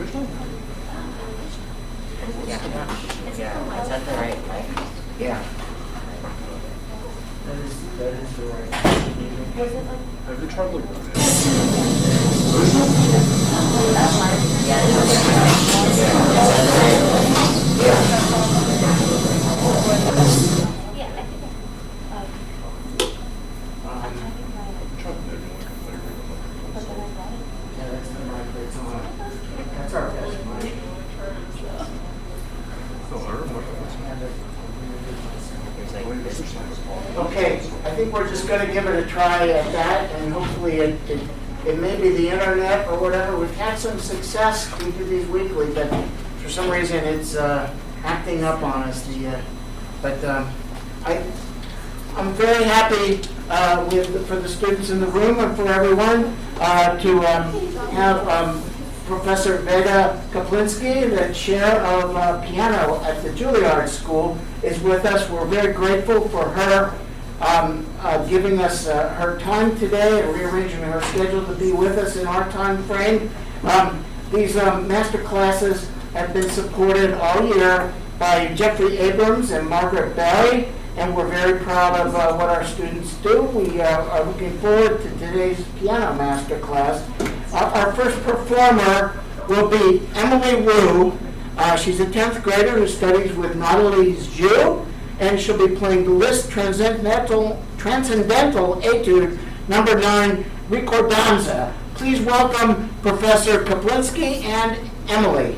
Yeah, is that the right way? Yeah. That is the right. Have you tried looking at it? Yeah, that's the mic that's on. That's our best mic. Okay, I think we're just going to give it a try at that, and hopefully it may be the internet or whatever. We've had some success. We do these weekly, but for some reason it's acting up on us. I'm very happy for the students in the room and for everyone to have Professor Veda Kaplinsky, the chair of piano at the Juilliard School, is with us. We're very grateful for her giving us her time today and rearranging her schedule to be with us in our time frame. These master classes have been supported all year by Jeffrey Abrams and Margaret Barry, and we're very proud of what our students do. We are looking forward to today's piano master class. Our first performer will be Emily Wu. She's a 10th grader who studies with Nathalie Zhu, and she'll be playing the Liszt Transcendental Etude number 9, Ricordanza. Please welcome Professor Kaplinsky and Emily.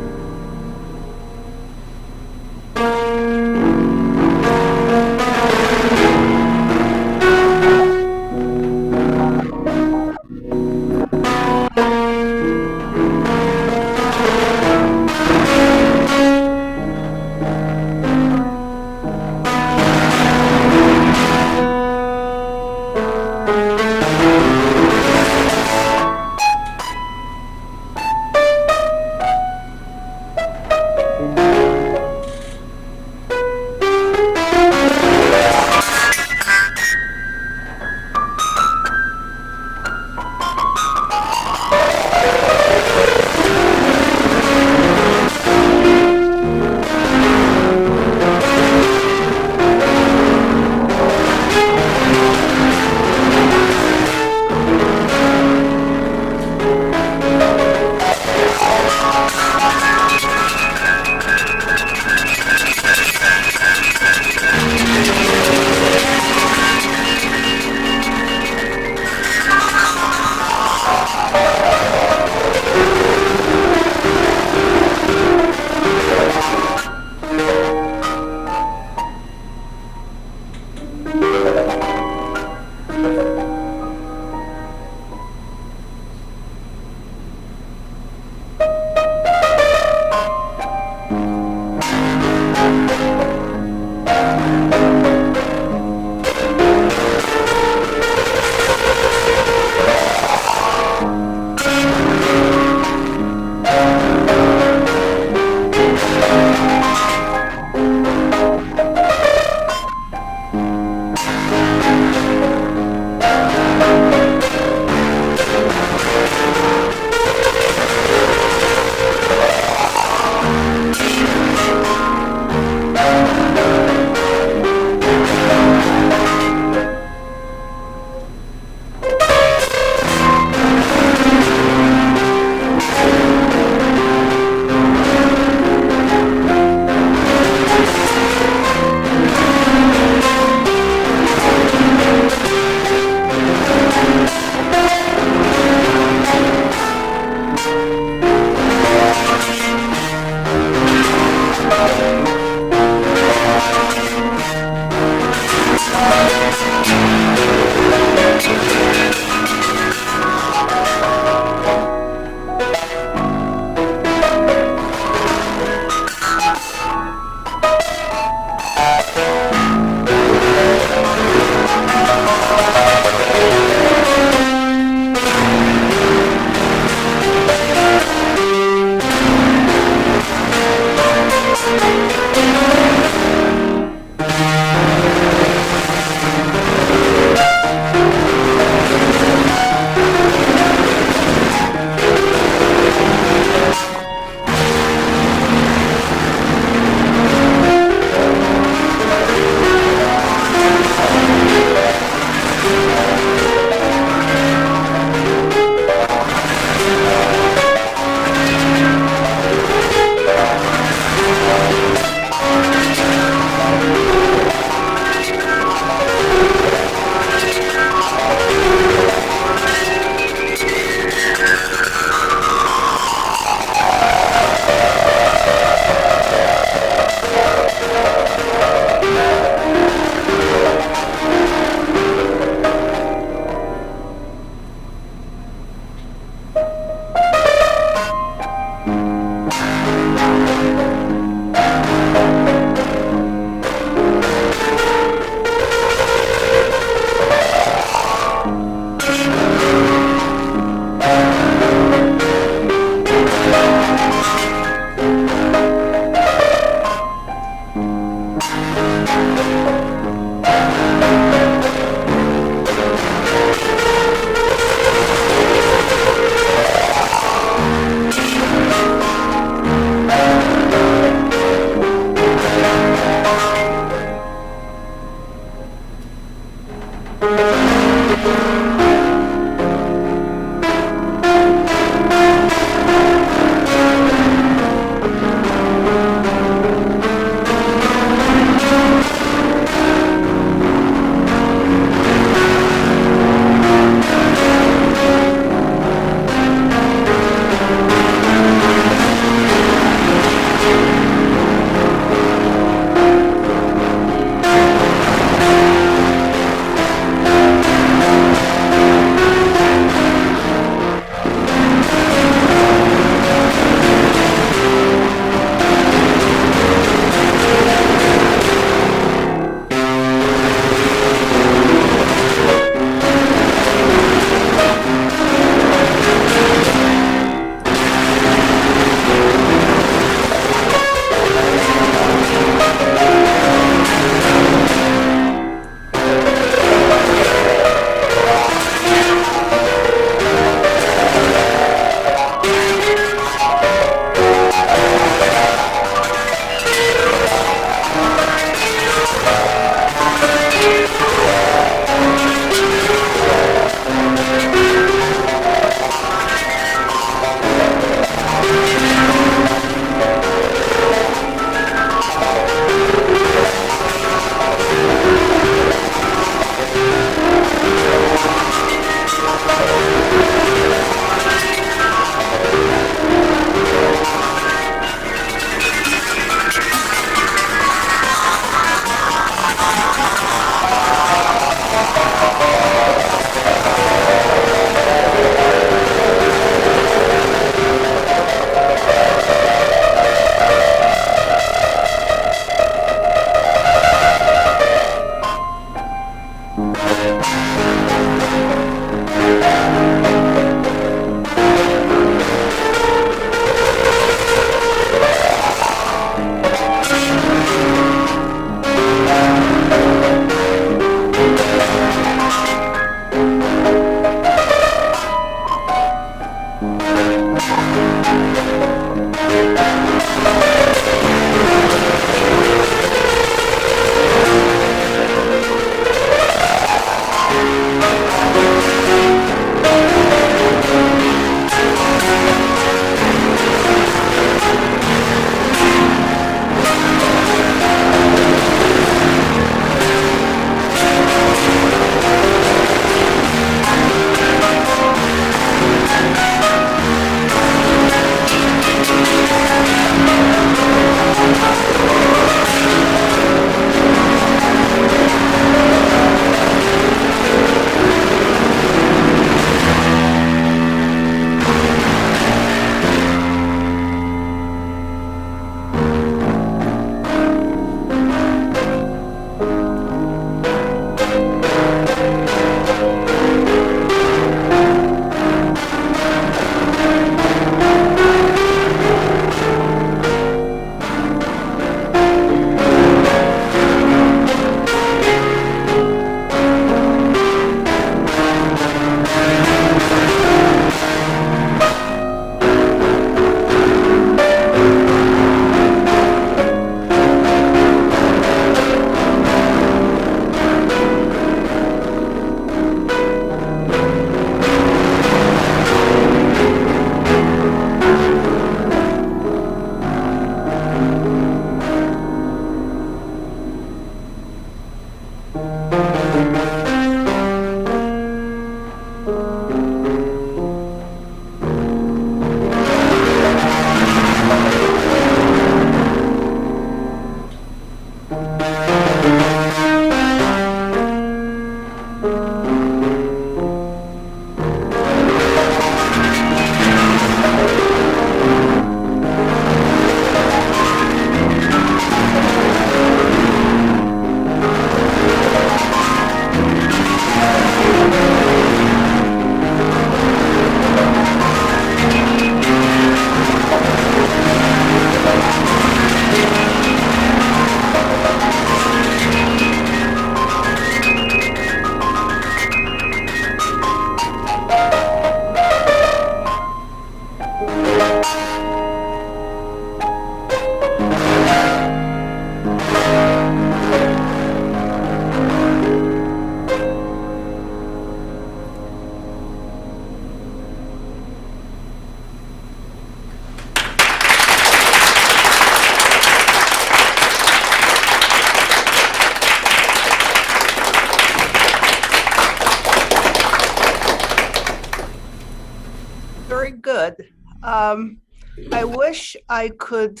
Very good. I wish I could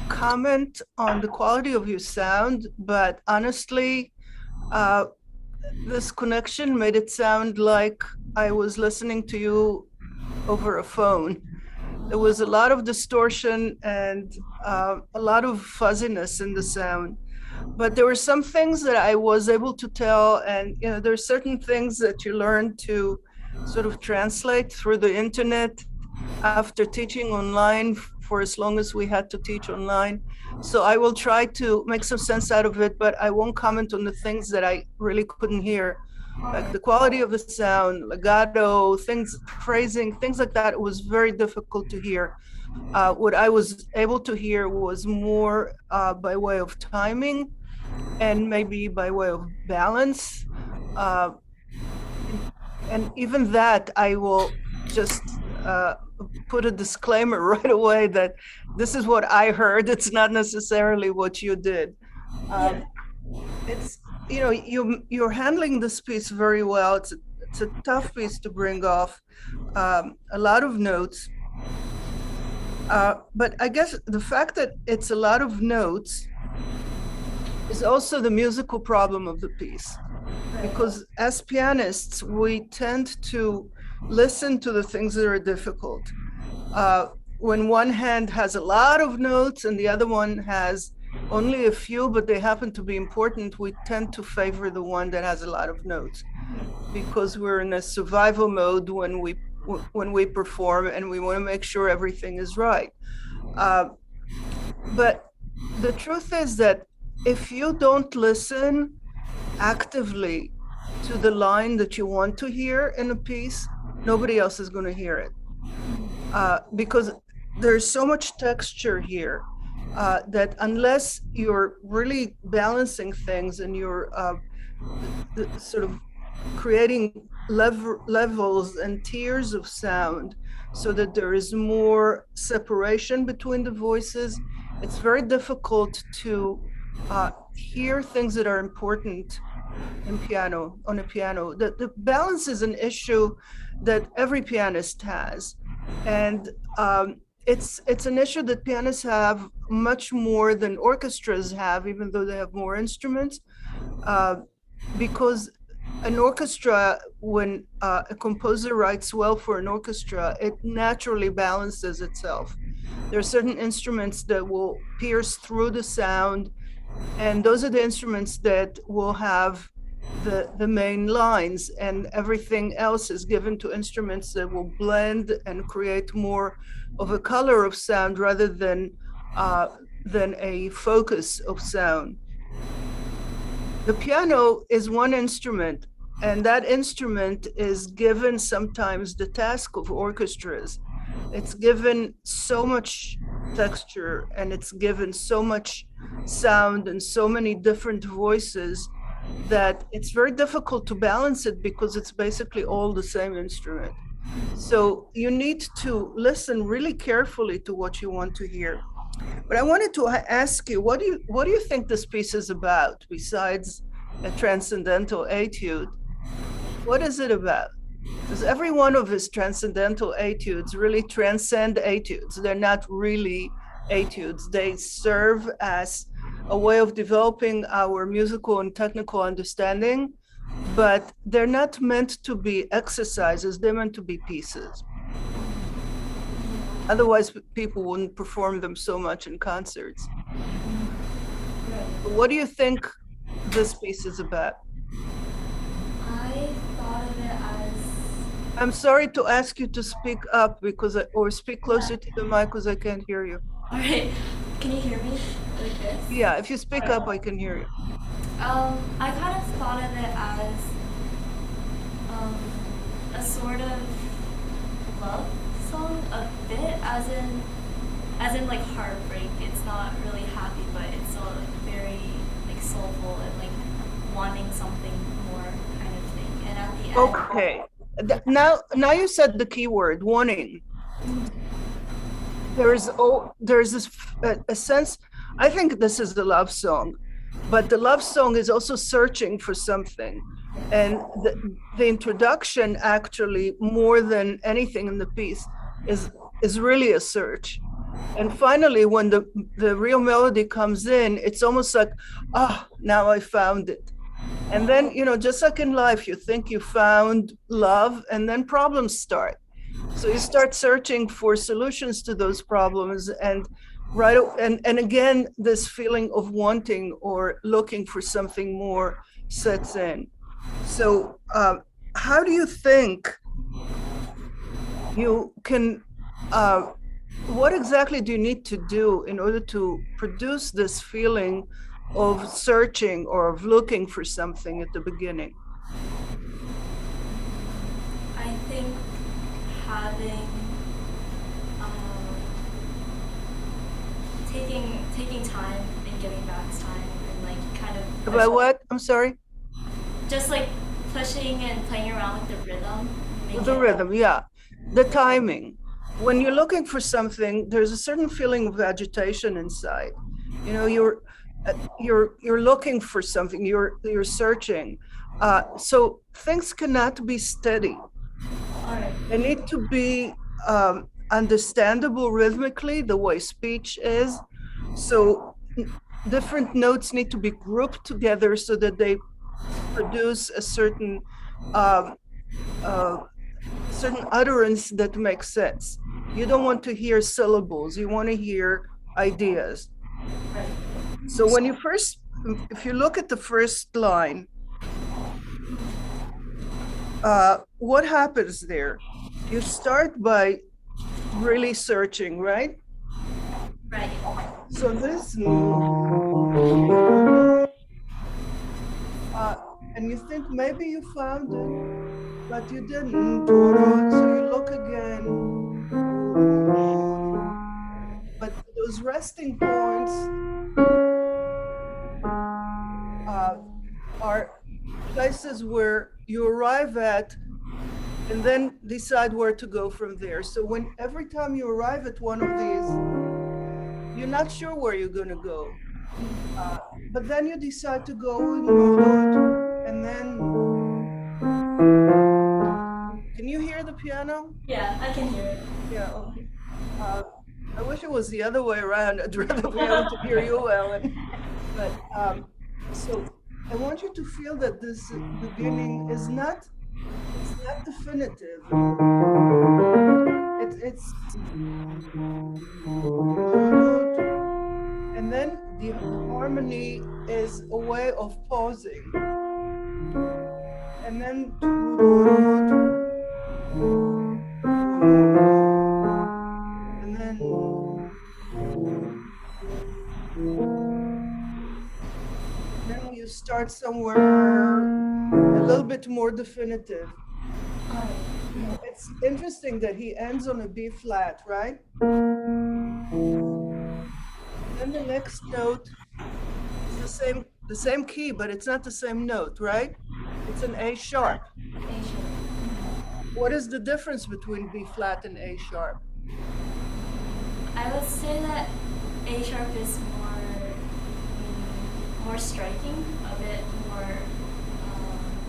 comment on the quality of your sound, but honestly, this connection made it sound like I was listening to you over a phone. There was a lot of distortion and a lot of fuzziness in the sound. But there were some things that I was able to tell, and there are certain things that you learn to sort of translate through the internet after teaching online for as long as we had to teach online. So I will try to make some sense out of it, but I won't comment on the things that I really couldn't hear, like the quality of the sound, legato, things, phrasing, things like that. It was very difficult to hear. What I was able to hear was more by way of timing and maybe by way of balance. And even that, I will just put a disclaimer right away that this is what I heard. It's not necessarily what you did. It's, you're handling this piece very well. It's a tough piece to bring off, a lot of notes. But I guess the fact that it's a lot of notes is also the musical problem of the piece. Because as pianists, we tend to listen to the things that are difficult. When one hand has a lot of notes and the other one has only a few, but they happen to be important, we tend to favor the one that has a lot of notes because we're in a survival mode when we perform and we want to make sure everything is right. But the truth is that if you don't listen actively to the line that you want to hear in a piece, nobody else is going to hear it. Because there's so much texture here that unless you're really balancing things and you're sort of creating levels and tiers of sound so that there is more separation between the voices, it's very difficult to hear things that are important on a piano. The balance is an issue that every pianist has. And it's an issue that pianists have much more than orchestras have, even though they have more instruments. Because an orchestra, when a composer writes well for an orchestra, it naturally balances itself. There are certain instruments that will pierce through the sound, and those are the instruments that will have the main lines, and everything else is given to instruments that will blend and create more of a color of sound rather than a focus of sound. The piano is one instrument, and that instrument is given sometimes the task of orchestras. It's given so much texture and it's given so much sound and so many different voices that it's very difficult to balance it because it's basically all the same instrument. So you need to listen really carefully to what you want to hear. But I wanted to ask you, what do you think this piece is about besides a transcendental etude? What is it about? Because every one of his transcendental etudes really transcend etudes. They're not really etudes. They serve as a way of developing our musical and technical understanding, but they're not meant to be exercises. They're meant to be pieces. Otherwise, people wouldn't perform them so much in concerts. What do you think this piece is about? I thought of it as... I'm sorry to ask you to speak up or speak closer to the mic because I can't hear you. All right, can you hear me like this? Yeah, if you speak up, I can hear you. I kind of thought of it as a sort of love song, a bit, as in like heartbreak. It's not really happy, but it's so like very like soulful and like wanting something more kind of thing. And at the end. Okay. Now you said the key word, wanting. There's this a sense. I think this is the love song, but the love song is also searching for something. And the introduction, actually, more than anything in the piece, is really a search. And finally, when the real melody comes in, it's almost like, ah, now I found it. And then, just like in life, you think you found love, and then problems start. So you start searching for solutions to those problems, and again, this feeling of wanting or looking for something more sets in. So how do you think you can, what exactly do you need to do in order to produce this feeling of searching or of looking for something at the beginning? I think having taking time and giving back time and like kind of About what? I'm sorry? just like pushing and playing around with the rhythm. The rhythm, yeah. The timing. When you're looking for something, there's a certain feeling of agitation inside. You're looking for something. You're searching. So things cannot be steady. They need to be understandable rhythmically, the way speech is. So different notes need to be grouped together so that they produce a certain utterance that makes sense. You don't want to hear syllables, you want to hear ideas. So when if you look at the first line, what happens there? You start by really searching, right? Right. So this, and you think maybe you found it, but you didn't. So you look again. But those resting points are places where you arrive at and then decide where to go from there. So every time you arrive at one of these, you're not sure where you're going to go. But then you decide to go and then, can you hear the piano? Yeah, I can hear it. Yeah, okay. I wish it was the other way around. I'd rather be able to hear you, Ellen. But so I want you to feel that this beginning is not definitive. It's and then the harmony is a way of pausing. And then you start somewhere a little bit more definitive. It's interesting that he ends on a B flat, right? Then the next note is the same key, but it's not the same note, right? It's an A sharp. What is the difference between B flat and A sharp? I would say that A sharp is more striking, a bit more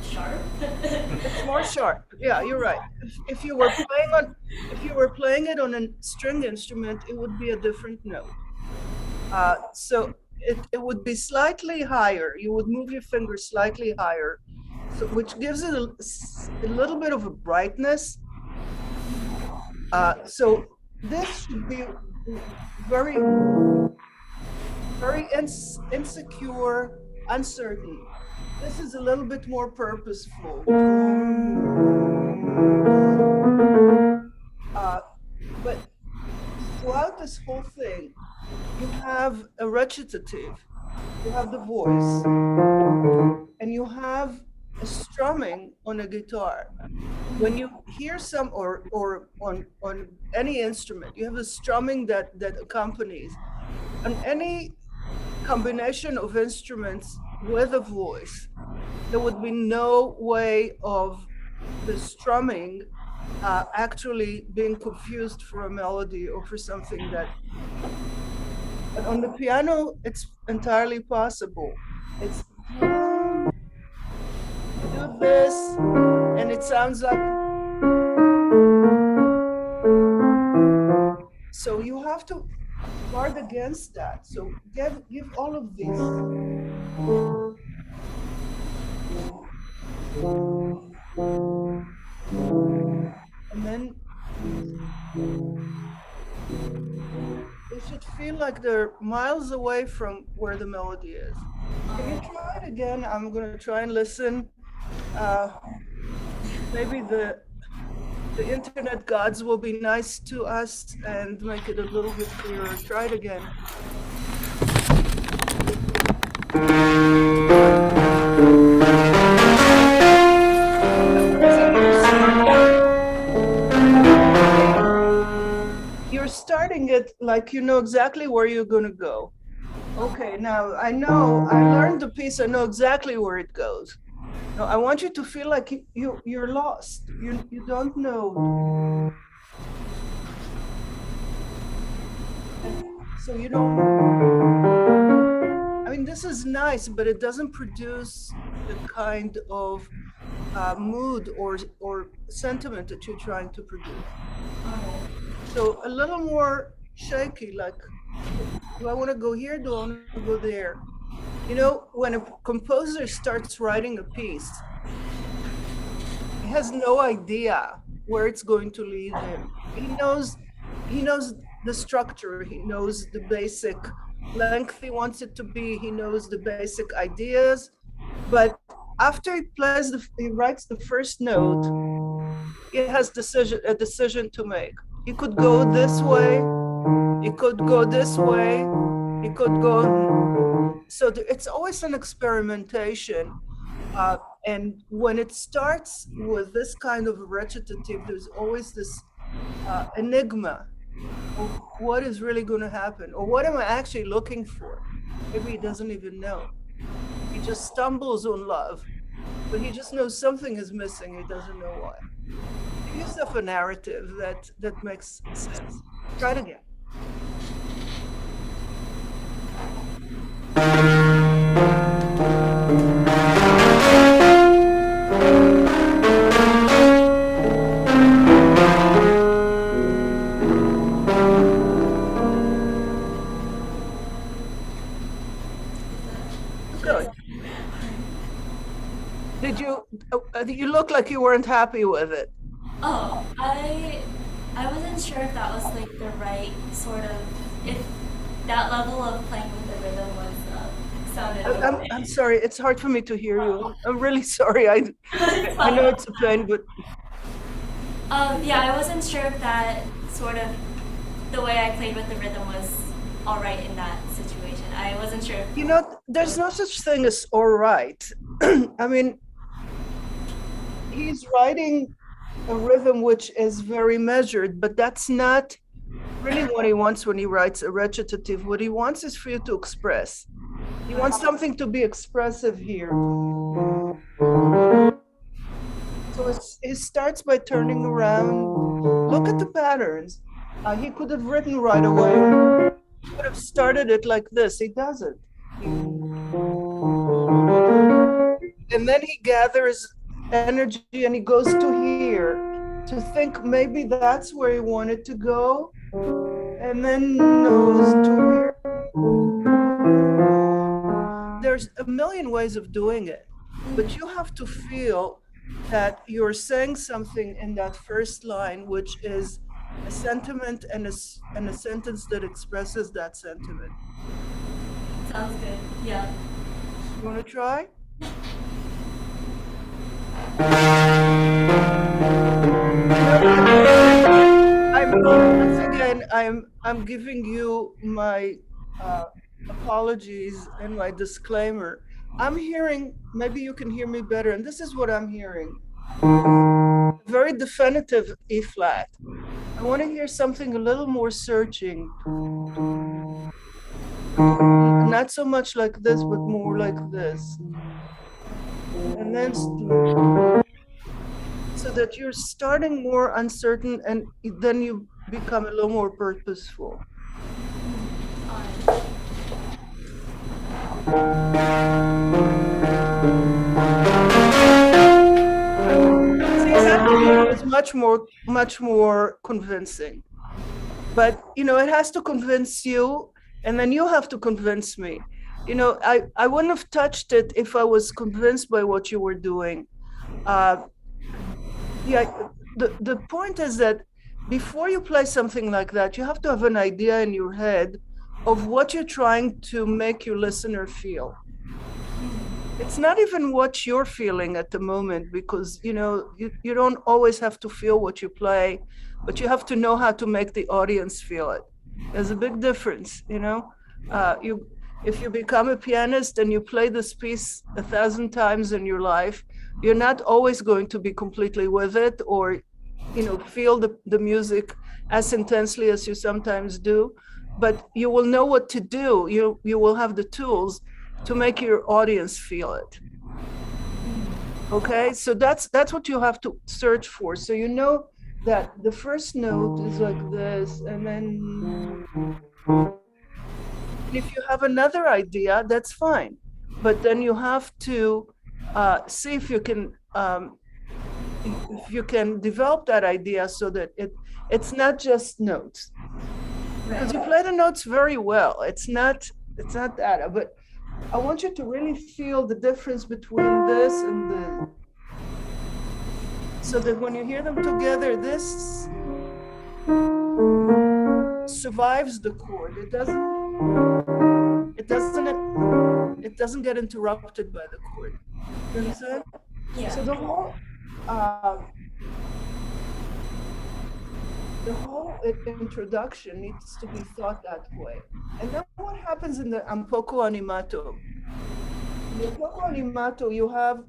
sharp. It's more sharp. Yeah, you're right. If you were playing it on a string instrument, it would be a different note. So it would be slightly higher. You would move your finger slightly higher, so which gives it a little bit of a brightness. So this should be very, very insecure, uncertain. This is a little bit more purposeful. But throughout this whole thing, you have a recitative, you have the voice, and you have a strumming on a guitar. When you hear some, or on any instrument, you have a strumming that accompanies. On any combination of instruments with a voice, there would be no way of the strumming actually being confused for a melody or for something that. But on the piano, it's entirely possible. You do this, and it sounds like. So you have to guard against that. So give all of these. And then they should feel like they're miles away from where the melody is. Can you try it again? I'm going to try and listen. Maybe the internet gods will be nice to us and make it a little bit clearer. Try it again. You're starting it like you know exactly where you're going to go. Okay, now I learned the piece, I know exactly where it goes. No, I want you to feel like you're lost. You don't know. So you don't. I mean, this is nice, but it doesn't produce the kind of mood or sentiment that you're trying to produce. So a little more shaky, like, do I want to go here? Do I want to go there? You know, when a composer starts writing a piece, he has no idea where it's going to lead him. He knows the structure. He knows the basic length he wants it to be. He knows the basic ideas. But after he writes the first note, he has a decision to make. He could go this way. He could go this way. He could go. So it's always an experimentation. And when it starts with this kind of recitative, there's always this enigma of what is really going to happen, or what am I actually looking for? Maybe he doesn't even know. He just stumbles on love, but he just knows something is missing. He doesn't know why. Give yourself a narrative that makes sense. Try it again. Good. You look like you weren't happy with it. Oh, I wasn't sure if that was like the right sort of, if that level of playing with the rhythm was sounded okay. I'm sorry, it's hard for me to hear you. I'm really sorry. I know it's a pain, but yeah, I wasn't sure if that sort of the way I played with the rhythm was all right in that situation. I wasn't sure. You know, there's no such thing as all right. I mean, he's writing a rhythm which is very measured, but that's not really what he wants when he writes a recitative. What he wants is for you to express. He wants something to be expressive here. So it starts by turning around. Look at the patterns. He could have written right away. He could have started it like this. He doesn't. And then he gathers energy and he goes to here to think maybe that's where he wanted to go, and then knows to here. There's a million ways of doing it, but you have to feel that you're saying something in that first line, which is a sentiment and a sentence that expresses that sentiment. Sounds good. Yeah. You want to try? Once again, I'm giving you my apologies and my disclaimer. I'm hearing, maybe you can hear me better, and this is what I'm hearing. Very definitive E flat. I want to hear something a little more searching. Not so much like this, but more like this. And then so that you're starting more uncertain, and then you become a little more purposeful. much more convincing. But, it has to convince you, and then you have to convince me. I wouldn't have touched it if I was convinced by what you were doing. The point is that before you play something like that, you have to have an idea in your head of what you're trying to make your listener feel. It's not even what you're feeling at the moment, because you don't always have to feel what you play, but you have to know how to make the audience feel it. There's a big difference. If you become a pianist and you play this piece 1,000 times in your life, you're not always going to be completely with it, or feel the music as intensely as you sometimes do, but you will know what to do. You will have the tools to make your audience feel it. Okay, so that's what you have to search for. So that the first note is like this, and then if you have another idea, that's fine. But then you have to see if you can develop that idea so that it's not just notes. Because you play the notes very well. It's not that, but I want you to really feel the difference between this and this. So that when you hear them together, this survives the chord. It doesn't get interrupted by the chord. You understand? Yeah. So the whole introduction needs to be thought that way. And then what happens in the Poco Animato? In the Poco Animato, you have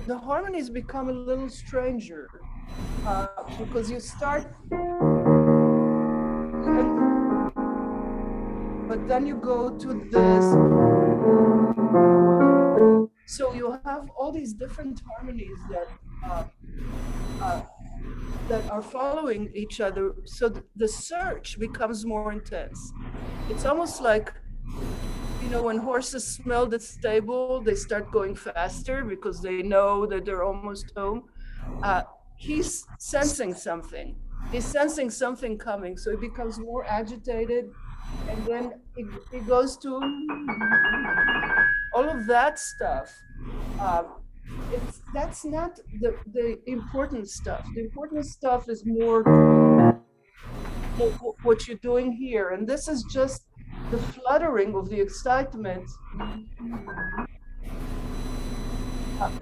the harmonies become a little stranger because you start, but then you go to this. So you have all these different harmonies that are following each other. So the search becomes more intense. It's almost like, when horses smell the stable, they start going faster because they know that they're almost home. He's sensing something. He's sensing something coming. So he becomes more agitated. And then it goes to all of that stuff. That's not the important stuff. The important stuff is more what you're doing here. And this is just the fluttering of the excitement.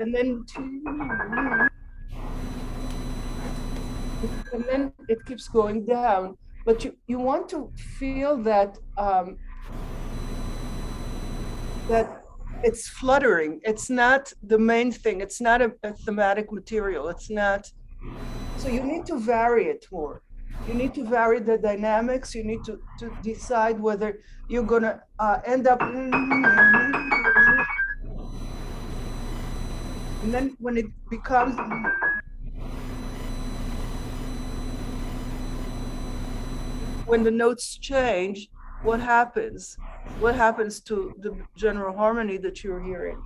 And then it keeps going down. But you want to feel that that it's fluttering. It's not the main thing. It's not a thematic material. It's not. So you need to vary it more. You need to vary the dynamics. You need to decide whether you're going to end up. And then when it becomes. When the notes change, what happens? What happens to the general harmony that you're hearing?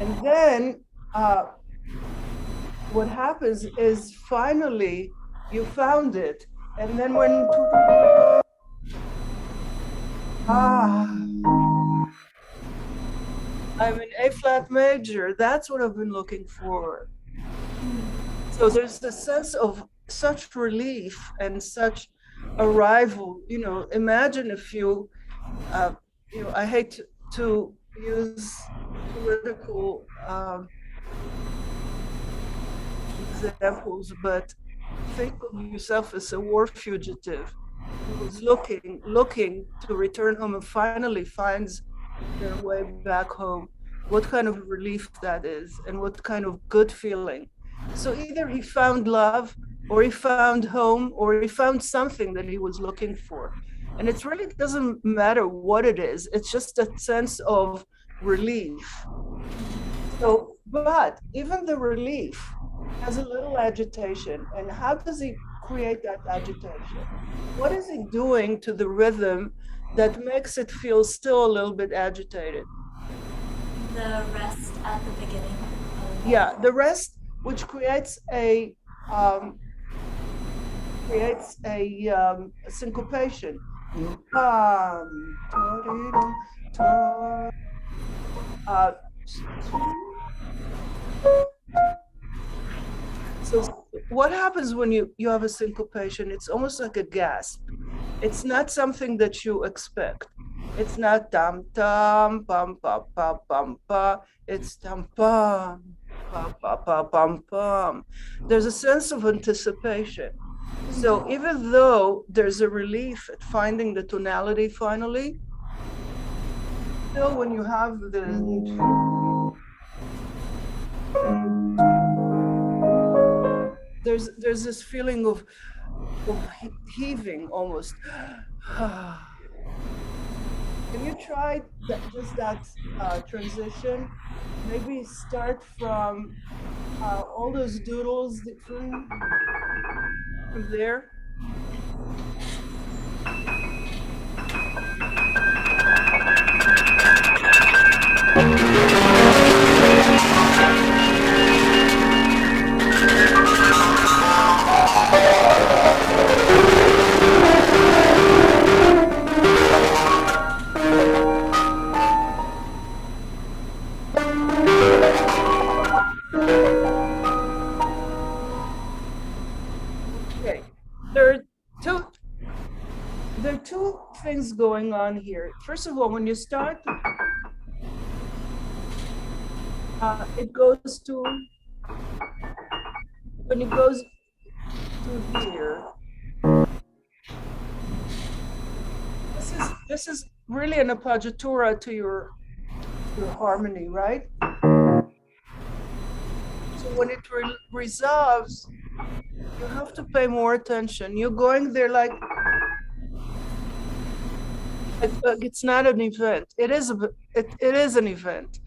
And then what happens is finally you found it. And then when I'm in A flat major, that's what I've been looking for. So there's the sense of such relief and such arrival. Imagine if you I hate to use political examples, but think of yourself as a war fugitive who's looking to return home and finally finds their way back home. What kind of relief that is, and what kind of good feeling. So either he found love, or he found home, or he found something that he was looking for. And it really doesn't matter what it is. It's just a sense of relief. So, but even the relief has a little agitation. And how does he create that agitation? What is he doing to the rhythm that makes it feel still a little bit agitated? The rest at the beginning. Yeah, the rest, which creates a syncopation. Uh, so what happens when you have a syncopation? It's almost like a gasp. It's not something that you expect. It's not dum dum bum bum bum bum ba. It's dum bum bum bum bum bum bum. There's a sense of anticipation. So even though there's a relief at finding the tonality finally, still when you have the there's this feeling of heaving almost. Can you try just that transition? Maybe start from all those doodles from there. Okay, there are two things going on here. First of all, when you start, it goes to, when it goes to here, this is really an appoggiatura to your harmony, right? So when it resolves, you have to pay more attention. You're going there like it's not an event. It is an event.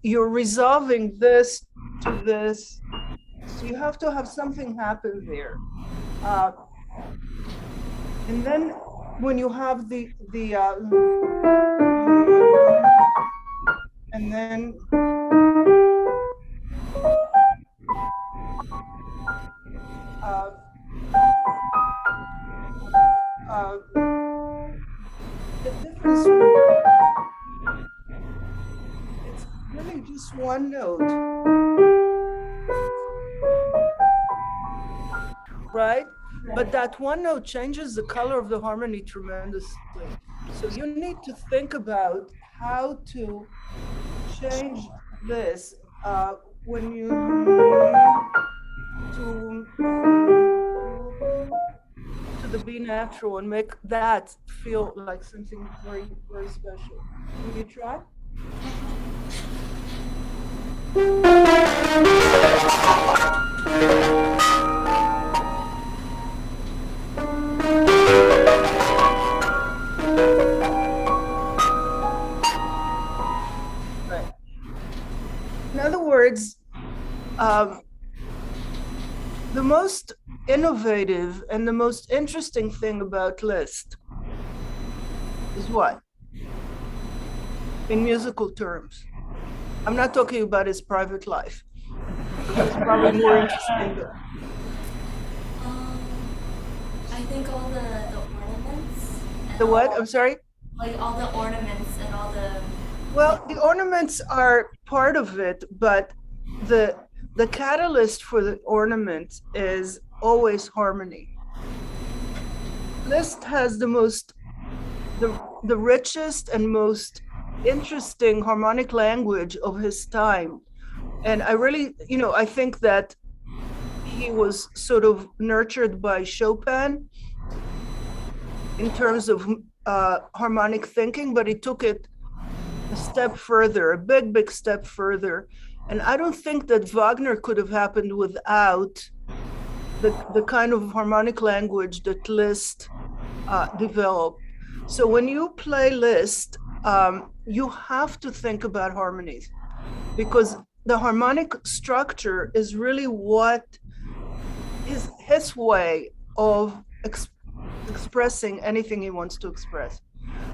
You're resolving this to this, so you have to have something happen there. And then when you have the and then the difference, it's really just one note, right? But that one note changes the color of the harmony tremendously. So you need to think about how to change this when you to the B natural and make that feel like something very, very special. Will you try? Right. In other words, the most innovative and the most interesting thing about Liszt is what? In musical terms. I'm not talking about his private life. It's probably more interesting. I think all the ornaments. The what? I'm sorry? Like all the ornaments and all the. Well, the ornaments are part of it, but the catalyst for the ornament is always harmony. Liszt has the richest and most interesting harmonic language of his time. And I really, I think that he was sort of nurtured by Chopin in terms of harmonic thinking, but he took it a step further, a big, big step further. And I don't think that Wagner could have happened without the kind of harmonic language that Liszt developed. So when you play Liszt, you have to think about harmonies, because the harmonic structure is really what is his way of expressing anything he wants to express.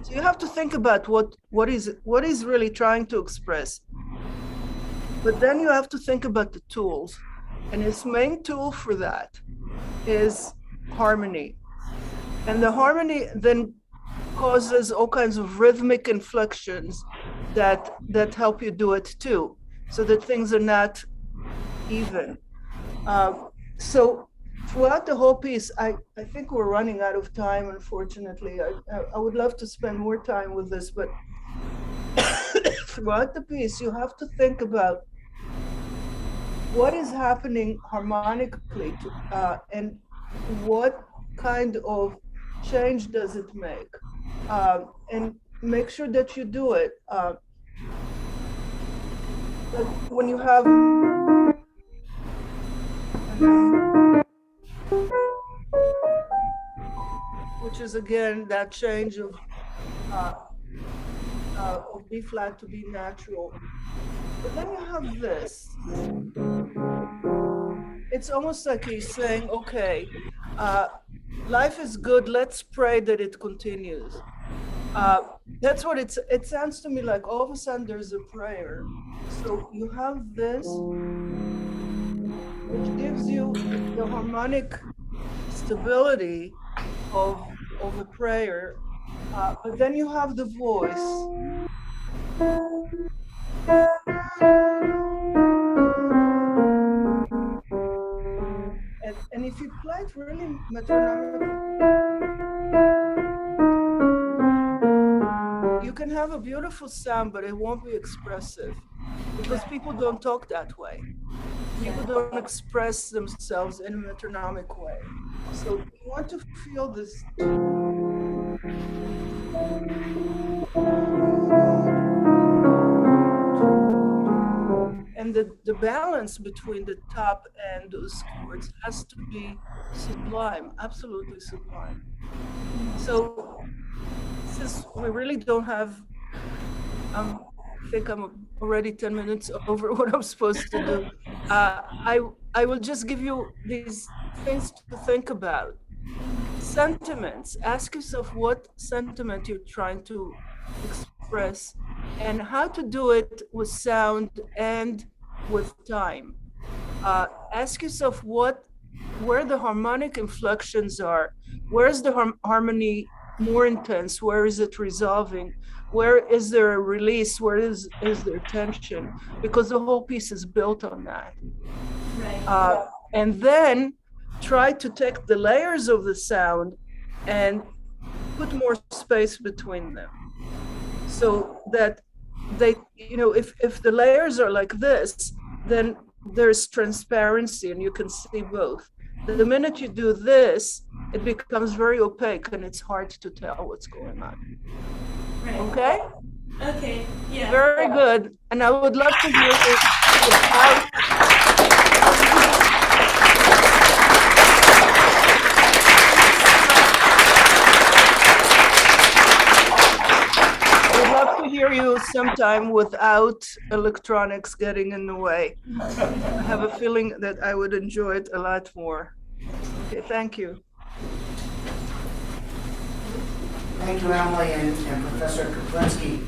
So you have to think about what is really trying to express. But then you have to think about the tools. And his main tool for that is harmony. And the harmony then causes all kinds of rhythmic inflections that help you do it too, so that things are not even. So throughout the whole piece, I think we're running out of time, unfortunately. I would love to spend more time with this, but throughout the piece, you have to think about what is happening harmonically and what kind of change does it make, and make sure that you do it. But when you have which is again that change of B flat to B natural. But then you have this. It's almost like he's saying, okay, life is good, let's pray that it continues. That's what it sounds to me like. All of a sudden there's a prayer. So you have this, which gives you the harmonic stability of a prayer, but then you have the voice. And if you play it really metronomically, you can have a beautiful sound, but it won't be expressive because people don't talk that way. People don't express themselves in a metronomic way. So you want to feel this. And the balance between the top and those chords has to be sublime, absolutely sublime. So since we really don't have, I think I'm already 10 minutes over what I'm supposed to do. I will just give you these things to think about. Sentiments. Ask yourself what sentiment you're trying to express and how to do it with sound and with time. Ask yourself where the harmonic inflections are. Where is the harmony more intense? Where is it resolving? Where is there a release? Where is there tension? Because the whole piece is built on that. Right. And then try to take the layers of the sound and put more space between them, so that they, if the layers are like this, then there's transparency and you can see both. The minute you do this, it becomes very opaque and it's hard to tell what's going on. Right. Okay? Okay. Yeah. Very good. And I would love to hear this. I'd love to hear you sometime without electronics getting in the way. I have a feeling that I would enjoy it a lot more. Okay, thank you. Thank you, Emily and Professor Kaplinsky.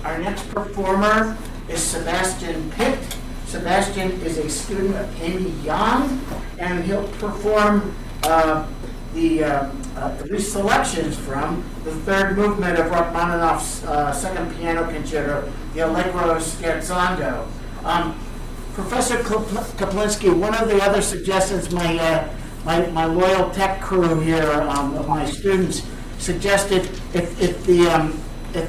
Our next performer is Sebastian Pitt. Sebastian is a student of Amy Young, and he'll perform these selections from the third movement of Rachmaninoff's second piano concerto, the Allegro scherzando. Professor Kaplinsky, one of the other suggestions my loyal tech crew here of my students suggested if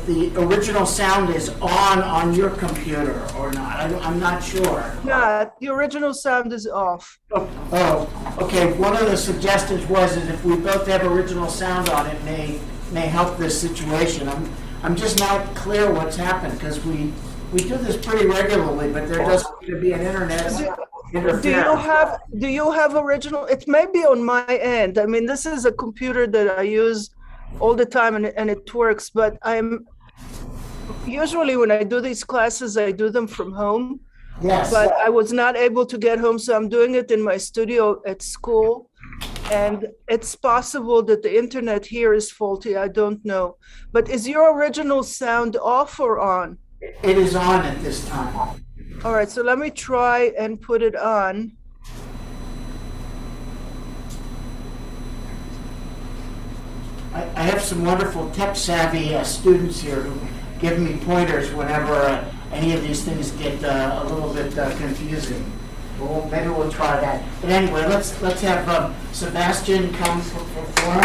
the original sound is on your computer or not. I'm not sure. Yeah, the original sound is off. Oh, okay. One of the suggestions was that if we both have original sound on, it may help this situation. I'm just not clear what's happened because we do this pretty regularly, but there doesn't seem to be an internet interference. Do you have original? It may be on my end. I mean, this is a computer that I use all the time and it works, but I'm usually when I do these classes, I do them from home. Yes. But I was not able to get home, so I'm doing it in my studio at school. And it's possible that the internet here is faulty, I don't know. But is your original sound off or on? It is on at this time. All right, so let me try and put it on. I have some wonderful tech-savvy students here who give me pointers whenever any of these things get a little bit confusing. Well, maybe we'll try that. But anyway, let's have Sebastian come perform.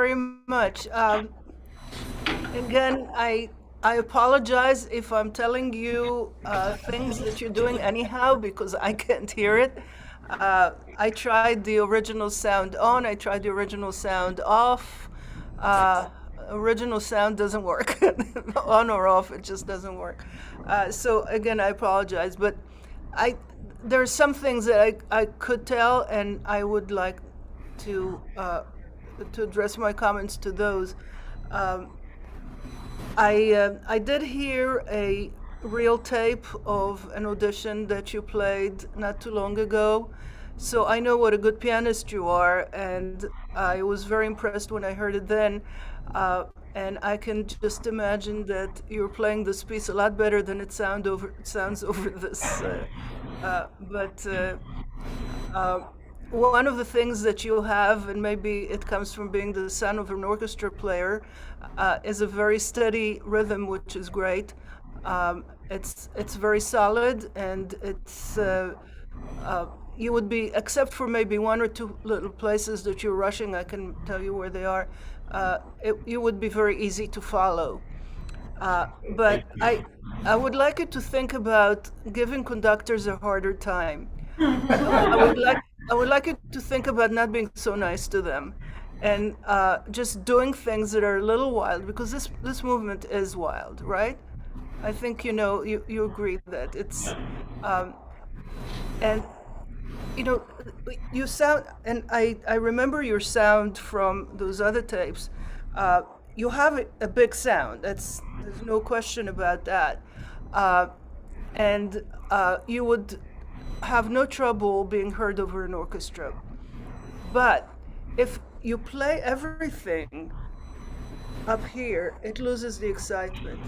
very much. Again, I apologize if I'm telling you things that you're doing anyhow because I can't hear it. I tried the original sound on, I tried the original sound off. Original sound doesn't work. On or off, it just doesn't work. So again, I apologize, but I there are some things that I could tell, and I would like to address my comments to those. I did hear a real tape of an audition that you played not too long ago, so I know what a good pianist you are, and I was very impressed when I heard it then. And I can just imagine that you're playing this piece a lot better than it sounds over this. But one of the things that you have, and maybe it comes from being the son of an orchestra player, is a very steady rhythm, which is great. It's very solid, and you would be, except for maybe one or two little places that you're rushing, I can tell you where they are, you would be very easy to follow. But I would like you to think about giving conductors a harder time. I would like you to think about not being so nice to them, and just doing things that are a little wild, because this movement is wild, right? I think you agree that it's and you sound, and I remember your sound from those other tapes. You have a big sound. There's no question about that. And you would have no trouble being heard over an orchestra. But if you play everything up here, it loses the excitement.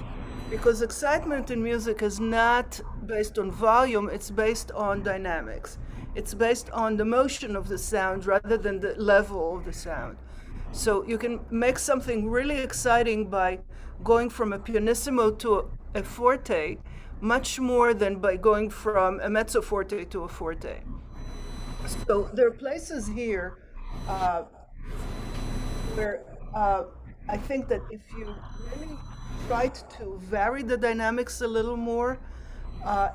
Because excitement in music is not based on volume, it's based on dynamics. It's based on the motion of the sound rather than the level of the sound. So you can make something really exciting by going from a pianissimo to a forte, much more than by going from a mezzo forte to a forte. So there are places here where I think that if you really tried to vary the dynamics a little more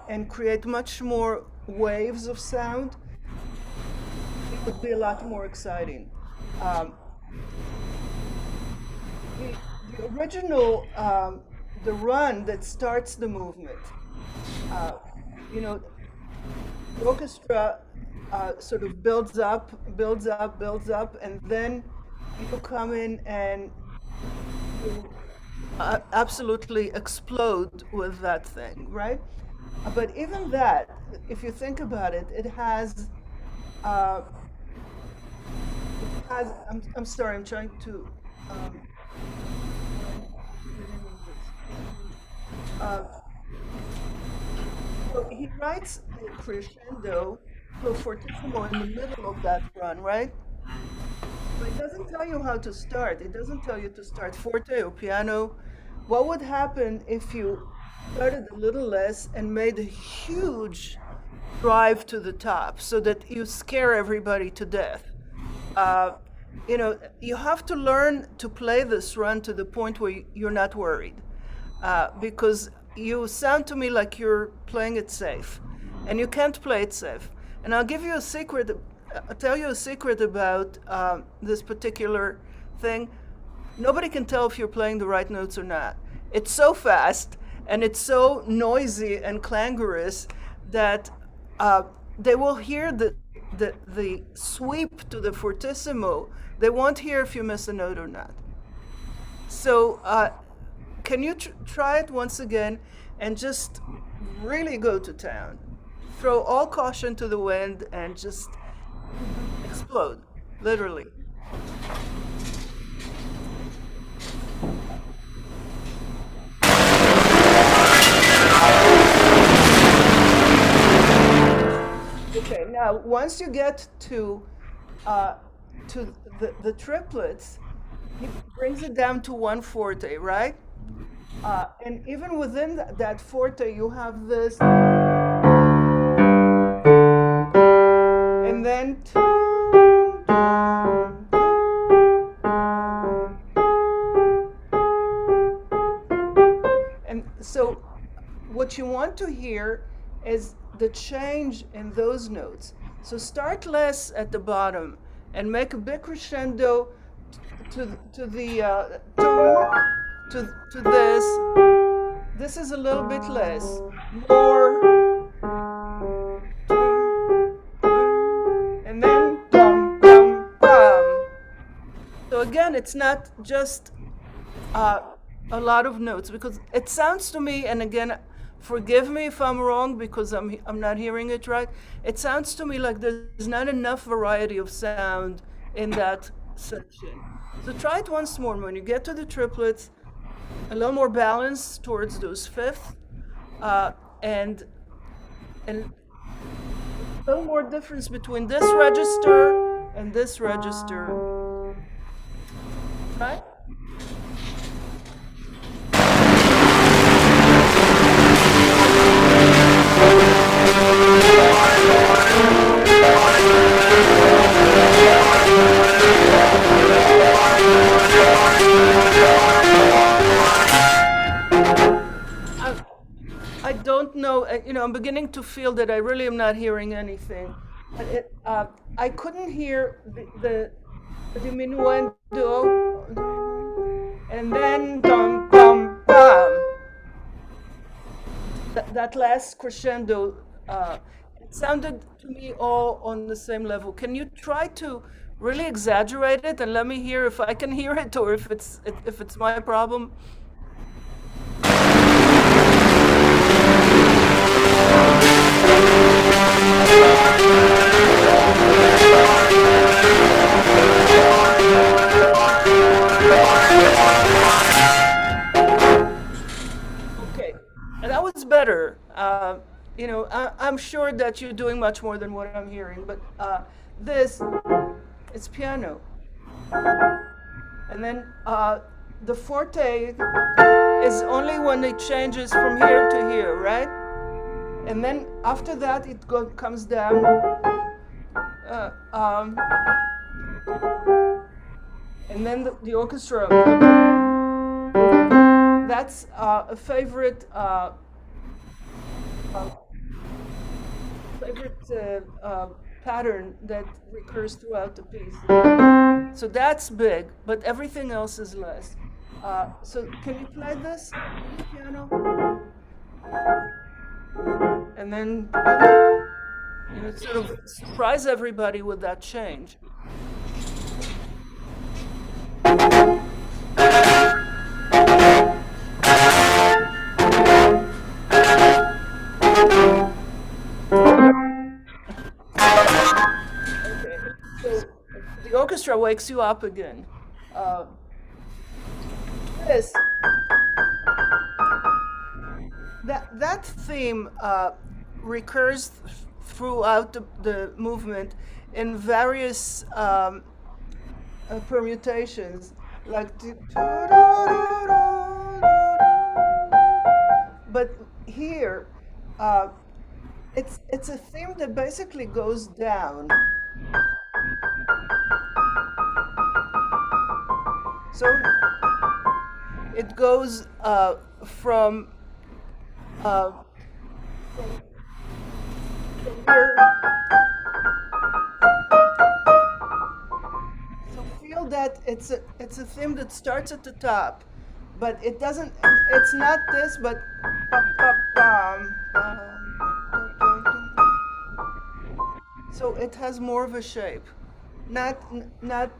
and create much more waves of sound, it would be a lot more exciting. The original, the run that starts the movement, the orchestra sort of builds up, and then you come in and you absolutely explode with that thing, right? But even that, if you think about it, it has. I'm sorry. I'm trying to. So he writes a crescendo to a fortissimo in the middle of that run, right? But it doesn't tell you how to start. It doesn't tell you to start forte or piano. What would happen if you started a little less and made a huge drive to the top so that you scare everybody to death? You have to learn to play this run to the point where you're not worried, because you sound to me like you're playing it safe, and you can't play it safe. And I'll give you a secret. I'll tell you a secret about this particular thing. Nobody can tell if you're playing the right notes or not. It's so fast and it's so noisy and clangorous that they will hear the sweep to the fortissimo. They won't hear if you miss a note or not. So can you try it once again and just really go to town? Throw all caution to the wind and just explode, literally. Okay, now once you get to the triplets, he brings it down to one forte, right? And even within that forte, you have this, and then what you want to hear is the change in those notes. So start less at the bottom and make a big crescendo to the to this. This is a little bit less. More. And then bum bum bum. So again, it's not just a lot of notes, because it sounds to me, and again, forgive me if I'm wrong because I'm not hearing it right. It sounds to me like there's not enough variety of sound in that section. So try it once more. When you get to the triplets, a little more balance towards those fifths, and a little more difference between this register and this register. Right? I don't know, I'm beginning to feel that I really am not hearing anything. I couldn't hear the diminuendo, and then dum dum dum. That last crescendo, it sounded to me all on the same level. Can you try to really exaggerate it and let me hear if I can hear it or if it's my problem? Okay, that was better. I'm sure that you're doing much more than what I'm hearing, but this is piano. And then the forte is only when it changes from here to here, right? And then after that, it comes down. And then the orchestra. That's a favorite pattern that recurs throughout the piece. So that's big, but everything else is less. So can you play this on the piano? And then sort of surprise everybody with that change. The orchestra wakes you up again. That theme recurs throughout the movement in various permutations, like. But here, it's a theme that basically goes down. So it goes from here. So feel that it's a theme that starts at the top, but it doesn't. It's not this, but. So it has more of a shape, not but.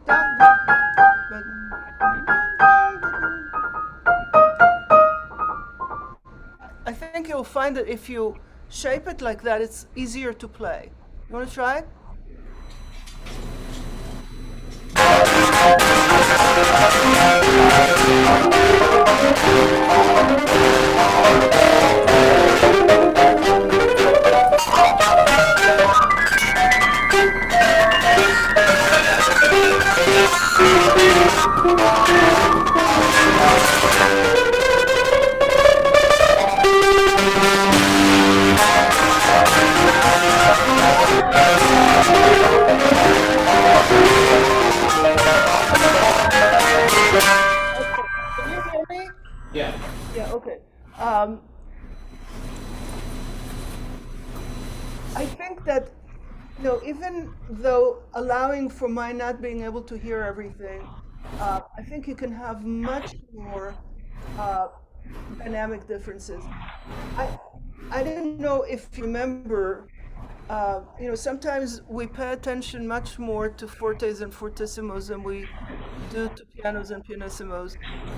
I think you'll find that if you shape it like that, it's easier to play. You want to try it? Can you hear me? Yeah. Yeah, okay. even though allowing for my not being able to hear everything, I think you can have much more uh, dynamic differences. I I didn't know if you remember, sometimes we pay attention much more to fortes and fortissimos than we do to pianos and pianissimos.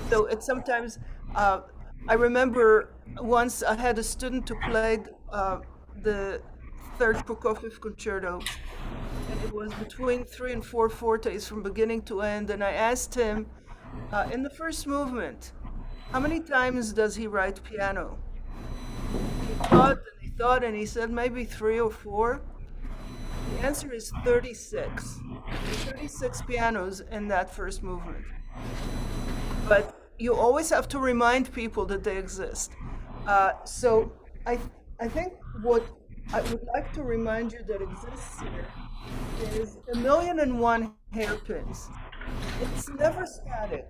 So it's sometimes, uh, I remember once I had a student who played the third Prokofiev concerto, and it was between three and four fortes from beginning to end. And I asked him in the first movement, how many times does he write piano? He thought and he thought, and he said maybe three or four. The answer is 36. 36 pianos in that first movement. But you always have to remind people that they exist. So I think what I would like to remind you that exists here is 1,000,001 hairpins. It's never static.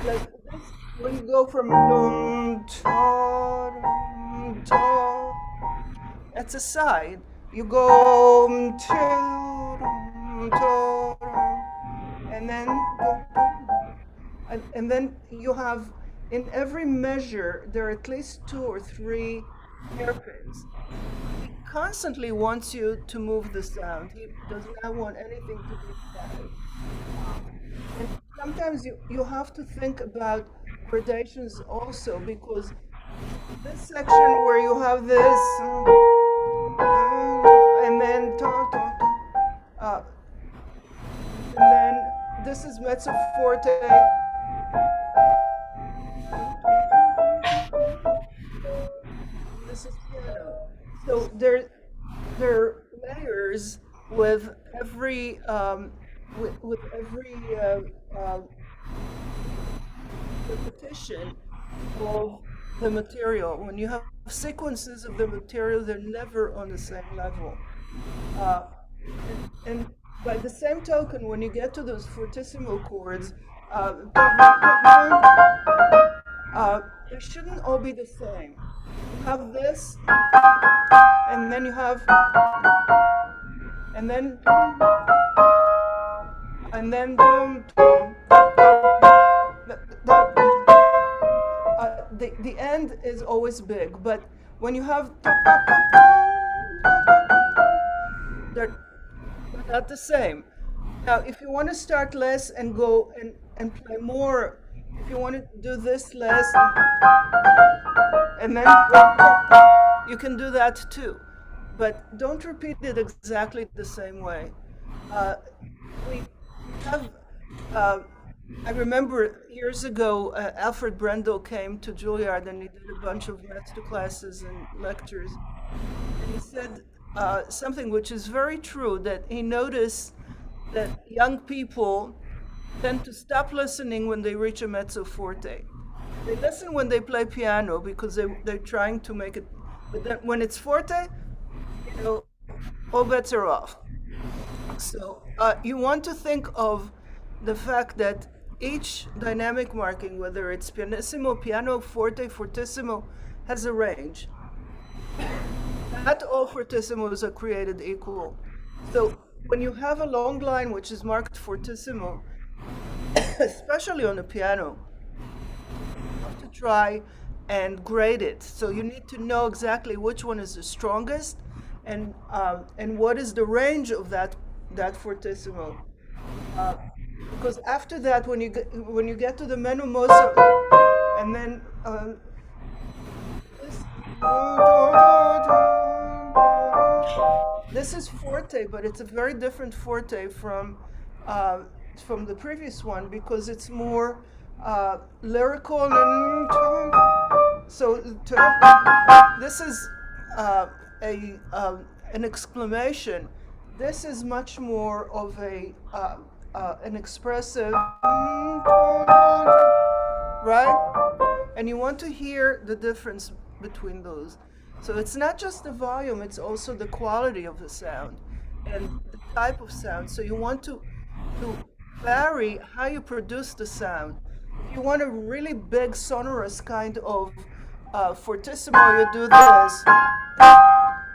Like this, when you go from dum ta dum ta, that's a side. You go ta dum ta dum, and then dum, dum, and then you have in every measure there are at least 2 or 3 hairpins. He constantly wants you to move the sound. He does not want anything to be static. And sometimes you have to think about gradations also, because this section where you have this and then and then this is mezzo forte, this is piano. So there are layers with every with every repetition of the material. When you have sequences of the material, they're never on the same level. And by the same token, when you get to those fortissimo chords, they shouldn't all be the same. You have this, and then you have, and then the end is always big, but when you have, they're not the same. Now, if you want to start less and go and play more, if you want to do this less, and then you can do that too, but don't repeat it exactly the same way. We have, I remember years ago, Alfred Brendel came to Juilliard and he did a bunch of master classes and lectures. And he said something which is very true, that he noticed that young people tend to stop listening when they reach a mezzo forte. They listen when they play piano because they're trying to make it, but then when it's forte, all bets are off. So you want to think of the fact that each dynamic marking, whether it's pianissimo, piano, forte, fortissimo, has a range. Not all fortissimos are created equal. So when you have a long line which is marked fortissimo, especially on the piano, you have to try and grade it. So you need to know exactly which one is the strongest and what is the range of that fortissimo. Because after that, when you get to the meno mosso, and then this is forte, but it's a very different forte from the previous one, because it's more lyrical. And so this is an exclamation. This is much more of an expressive, right? And you want to hear the difference between those. So it's not just the volume, it's also the quality of the sound and the type of sound. So you want to vary how you produce the sound. If you want a really big sonorous kind of fortissimo, you do this.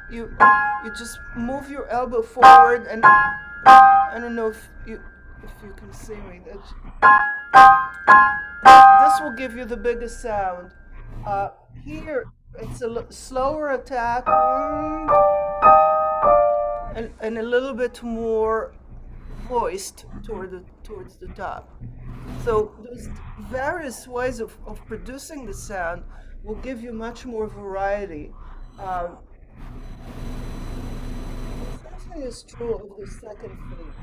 you just move your elbow forward, and I don't know if you can see me. This will give you the biggest sound. Here it's a slower attack, and a little bit more voiced towards the top. So those various ways of producing the sound will give you much more variety. The same thing is true of the second theme.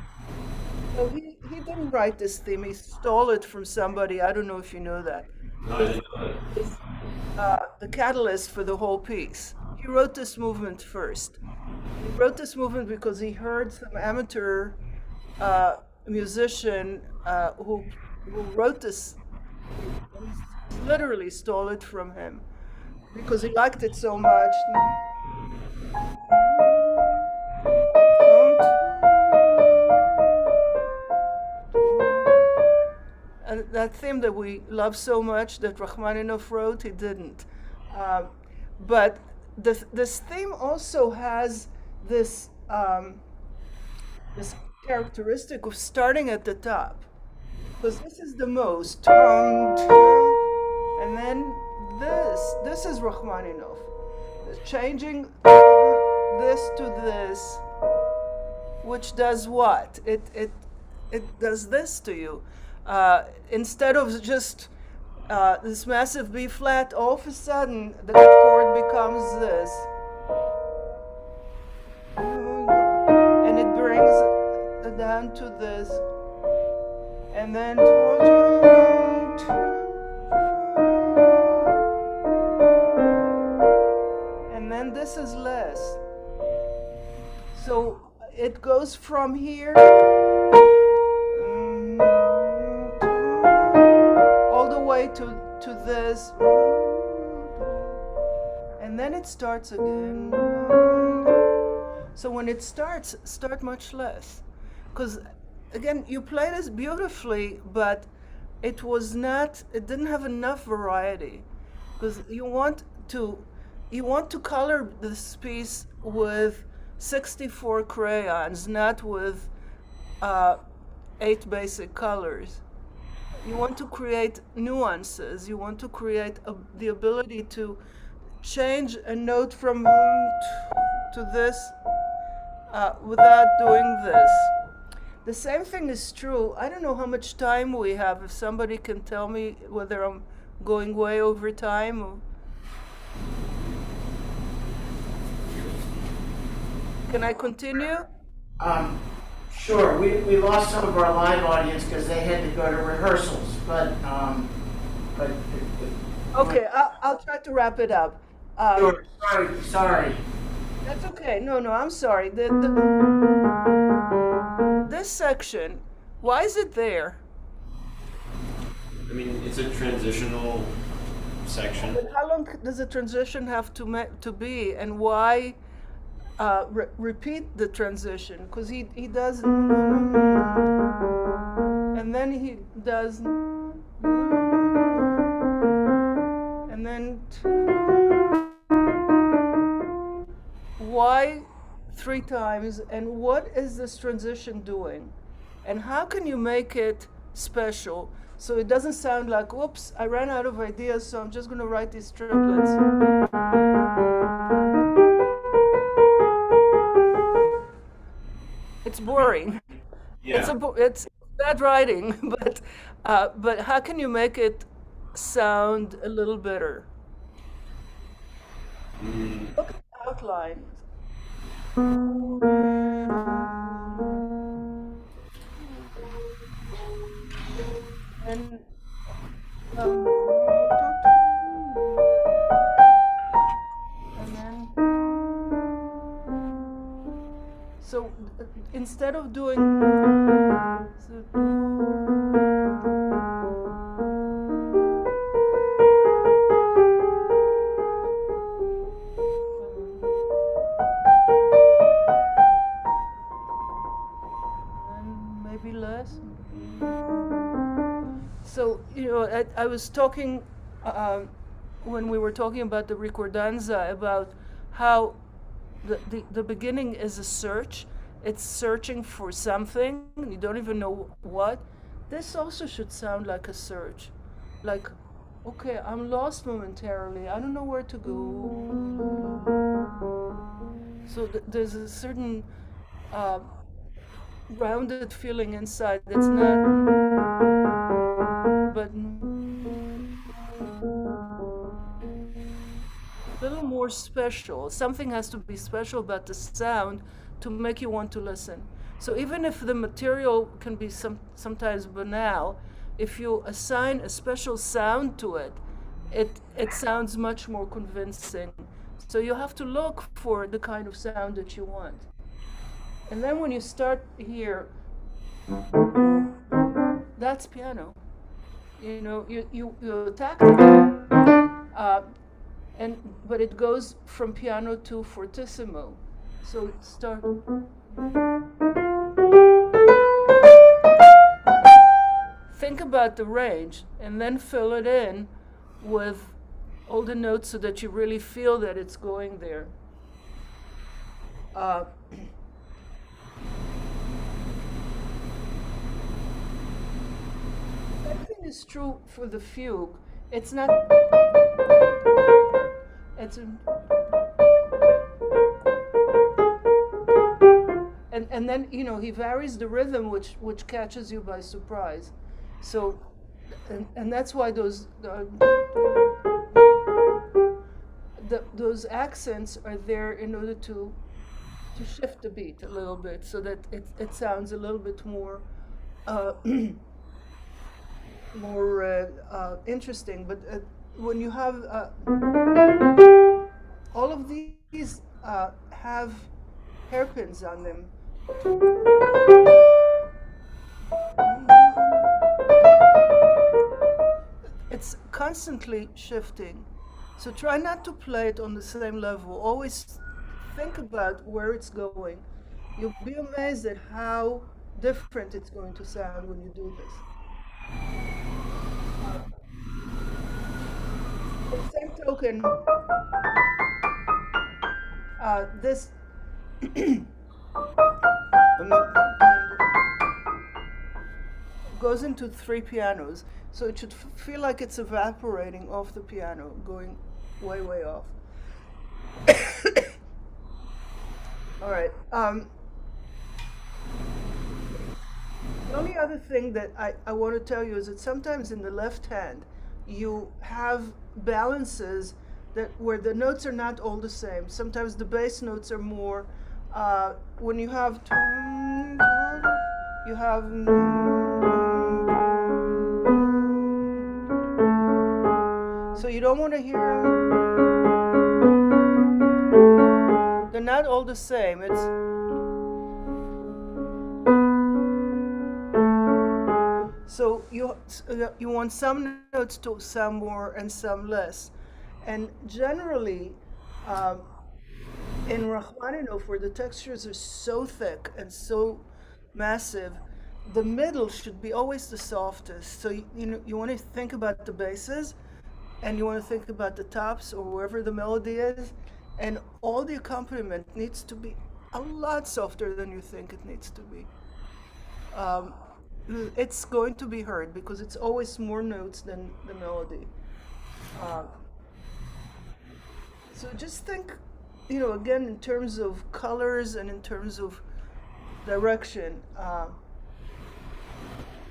So he didn't write this theme. He stole it from somebody. I don't know if you know that. It's, the catalyst for the whole piece. He wrote this movement first. He wrote this movement because he heard some amateur musician who wrote this, literally stole it from him because he liked it so much. And that theme that we love so much that Rachmaninoff wrote, he didn't. But this theme also has this this characteristic of starting at the top, because this is the most, and then this is Rachmaninoff, changing this to this, which does what? It does this to you. Instead of just this massive B flat, all of a sudden the chord becomes this. And it brings it down to this. And then this is less. So it goes from here all the way to this, and then it starts again. So when it starts, start much less, because again, you play this beautifully, but it didn't have enough variety, because you want to color this piece with 64 crayons, not with 8 basic colors. You want to create nuances. You want to create the ability to change a note from to this without doing this. The same thing is true. I don't know how much time we have. If somebody can tell me whether I'm going way over time. Or... Can I continue? Sure. We lost some of our live audience because they had to go to rehearsals, but okay, I'll try to wrap it up. Sure. Sorry. That's okay. No, I'm sorry. This section, why is it there? I mean, it's a transitional section. But how long does a transition have to be, and why repeat the transition? Because he does, and then he does, and then why 3 times, and what is this transition doing, and how can you make it special so it doesn't sound like, whoops, I ran out of ideas, so I'm just going to write these triplets. It's boring. Yeah. It's bad writing, but how can you make it sound a little better? Look at the outline. And then so instead of doing maybe less. So, I was talking, when we were talking about the ricordanza, about how the beginning is a search. It's searching for something. You don't even know what. This also should sound like a search. Like, okay, I'm lost momentarily. I don't know where to go. So there's a certain rounded feeling inside that's not, but a little more special. Something has to be special about the sound to make you want to listen. So even if the material can be sometimes banal, if you assign a special sound to it, it sounds much more convincing. So you have to look for the kind of sound that you want. And then when you start here, that's piano. You know, you attack it, but it goes from piano to fortissimo. So it starts. Think about the range and then fill it in with all the notes so that you really feel that it's going there. Everything is true for the fugue. It's not. It's a, and then he varies the rhythm, which catches you by surprise. So, and that's why those accents are there in order to shift the beat a little bit, so that it sounds a little bit more interesting. But when you have all of these have hairpins on them. It's constantly shifting. So try not to play it on the same level. Always think about where it's going. You'll be amazed at how different it's going to sound when you do this. For the same token, this goes into 3 pianos, so it should feel like it's evaporating off the piano, going way, way off. All right. The only other thing that I want to tell you is that sometimes in the left hand, you have balances where the notes are not all the same. Sometimes the bass notes are more, when you have, so you don't want to hear, they're not all the same. So you want some notes to sound more and some less. And generally, in Rachmaninoff, where the textures are so thick and so massive, the middle should be always the softest. So you want to think about the basses, and you want to think about the tops or wherever the melody is, and all the accompaniment needs to be a lot softer than you think it needs to be. It's going to be heard because it's always more notes than the melody. So just think, again, in terms of colors and in terms of direction.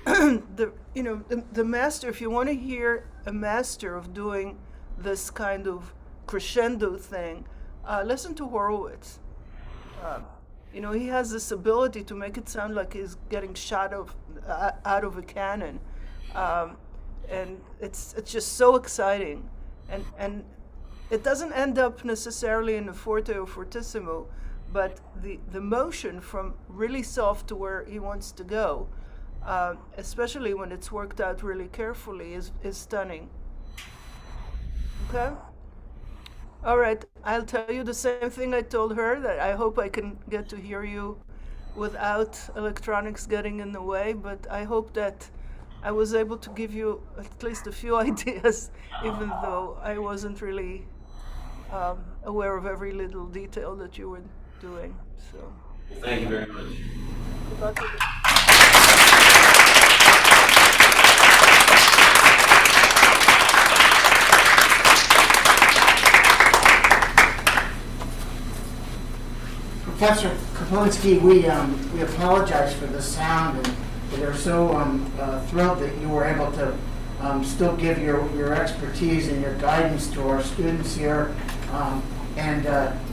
The master, if you want to hear a master of doing this kind of crescendo thing, listen to Horowitz. He has this ability to make it sound like he's getting shot out of a cannon, and it's just so exciting, and it doesn't end up necessarily in a forte or fortissimo, but the motion from really soft to where he wants to go, especially when it's worked out really carefully, is stunning. Okay? All right, I'll tell you the same thing I told her, that I hope I can get to hear you without electronics getting in the way, but I hope that I was able to give you at least a few ideas, even though I wasn't really aware of every little detail that you were doing. So. Thank you very much. Good luck with it. Professor Kaplinsky, we apologize for the sound, and we're so thrilled that you were able to still give your expertise and your guidance to our students here.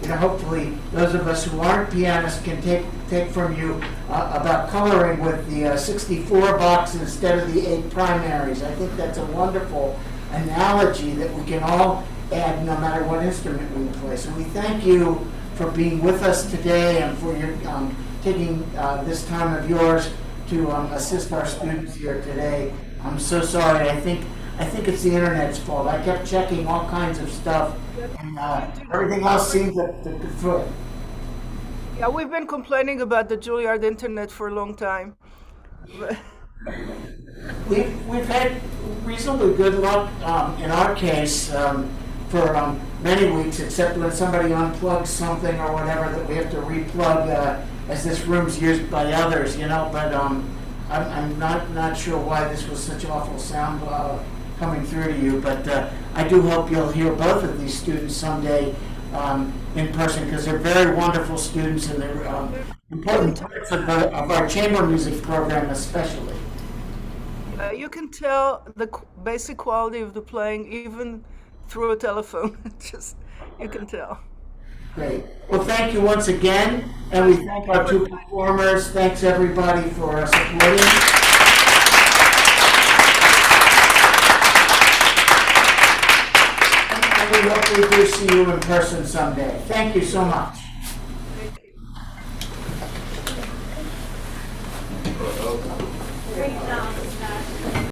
Hopefully those of us who aren't pianists can take from you about coloring with the 64 box instead of the 8 primaries. I think that's a wonderful analogy that we can all add no matter what instrument we play. So we thank you for being with us today and for your taking this time of yours to assist our students here today. I'm so sorry. I think it's the internet's fault. I kept checking all kinds of stuff, and everything else seemed to foot. Yeah, we've been complaining about the Juilliard internet for a long time. We've had reasonably good luck in our case for many weeks, except when somebody unplugs something or whatever that we have to replug as this room's used by others, But I'm not sure why this was such awful sound coming through to you. But I do hope you'll hear both of these students someday in person, because they're very wonderful students and they're important parts of our chamber music program especially. You can tell the basic quality of the playing even through a telephone. You can tell. Great. Well, thank you once again, and we thank our 2 performers. Thanks everybody for supporting. And we hope we do see you in person someday. Thank you so much.